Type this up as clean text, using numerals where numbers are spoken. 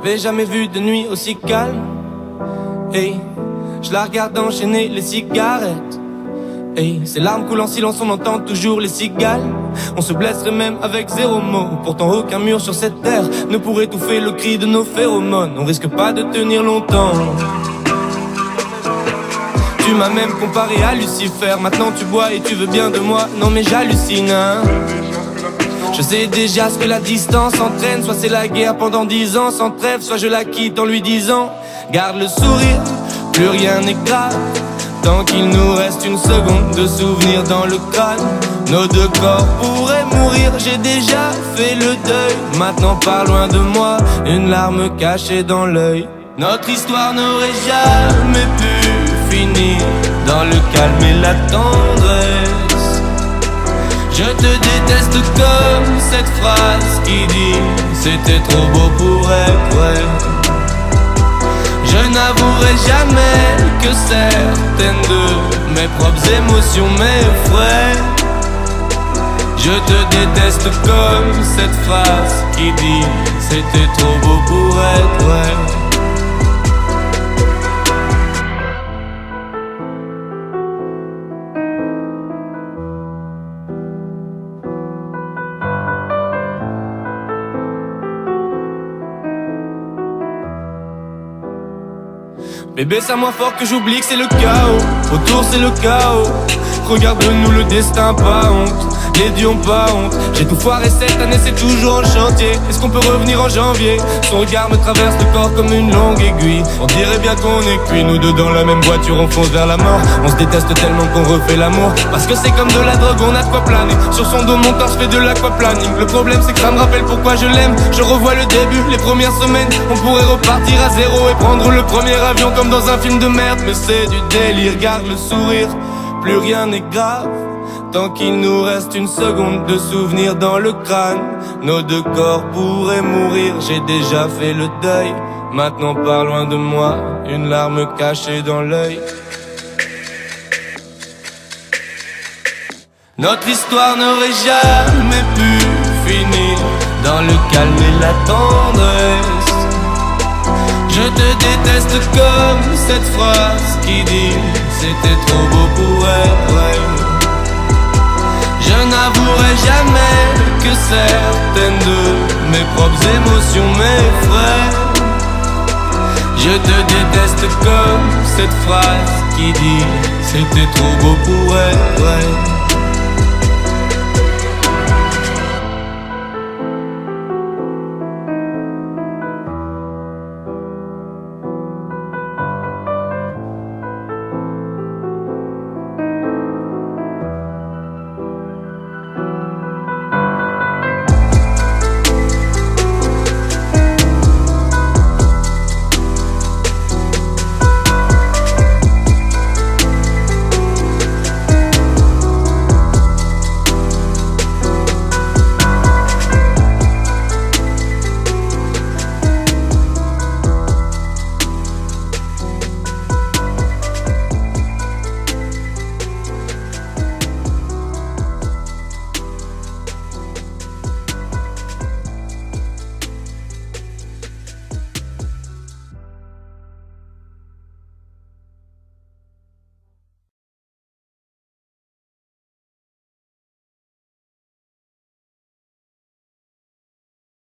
J'avais jamais vu de nuit aussi calme. Hey, je la regarde enchaîner les cigarettes. Hey, ces larmes coulent en silence, on entend toujours les cigales. On se blesserait même avec zéro mot. Pourtant aucun mur sur cette terre ne pourrait étouffer le cri de nos phéromones. On risque pas de tenir longtemps. Tu m'as même comparé à Lucifer. Maintenant tu bois et tu veux bien de moi. Non mais j'hallucine hein. Je sais déjà ce que la distance entraîne. Soit c'est la guerre pendant 10 ans sans trêve, soit je la quitte en lui disant garde le sourire, plus rien n'est grave. Tant qu'il nous reste une seconde de souvenir dans le crâne. Nos deux corps pourraient mourir, j'ai déjà fait le deuil. Maintenant pars loin de moi, une larme cachée dans l'œil. Notre histoire n'aurait jamais pu finir dans le calme et la tendresse. Je te déteste comme cette phrase qui dit c'était trop beau pour être vrai. Je n'avouerai jamais que certaines de mes propres émotions m'effraient. Je te déteste comme cette phrase qui dit c'était trop beau pour être vrai. Bébé, c'est à moi fort que j'oublie que c'est le chaos. Autour c'est le chaos. Regarde-nous le destin, pas honte. Les dieux ont pas honte. J'ai tout foiré cette année, c'est toujours en chantier. Est-ce qu'on peut revenir en janvier? Son regard me traverse le corps comme une longue aiguille. On dirait bien qu'on est cuits, nous deux dans la même voiture, on fonce vers la mort. On se déteste tellement qu'on refait l'amour. Parce que c'est comme de la drogue, on a de quoi planer. Sur son dos mon corps, je fais de l'aquaplaning. Le problème c'est que ça me rappelle pourquoi je l'aime. Je revois le début, les premières semaines. On pourrait repartir à zéro et prendre le premier avion comme dans un film de merde. Mais c'est du délire, garde le sourire, plus rien n'est grave. Tant qu'il nous reste une seconde de souvenir dans le crâne. Nos deux corps pourraient mourir, j'ai déjà fait le deuil. Maintenant pars loin de moi, une larme cachée dans l'œil. Notre histoire n'aurait jamais pu finir dans le calme et la tendresse. Je te déteste comme cette phrase qui dit c'était trop beau pour être vrai. Je n'avouerai jamais que certaines de mes propres émotions m'effraient. Je te déteste comme cette phrase qui dit c'était trop beau pour être vrai.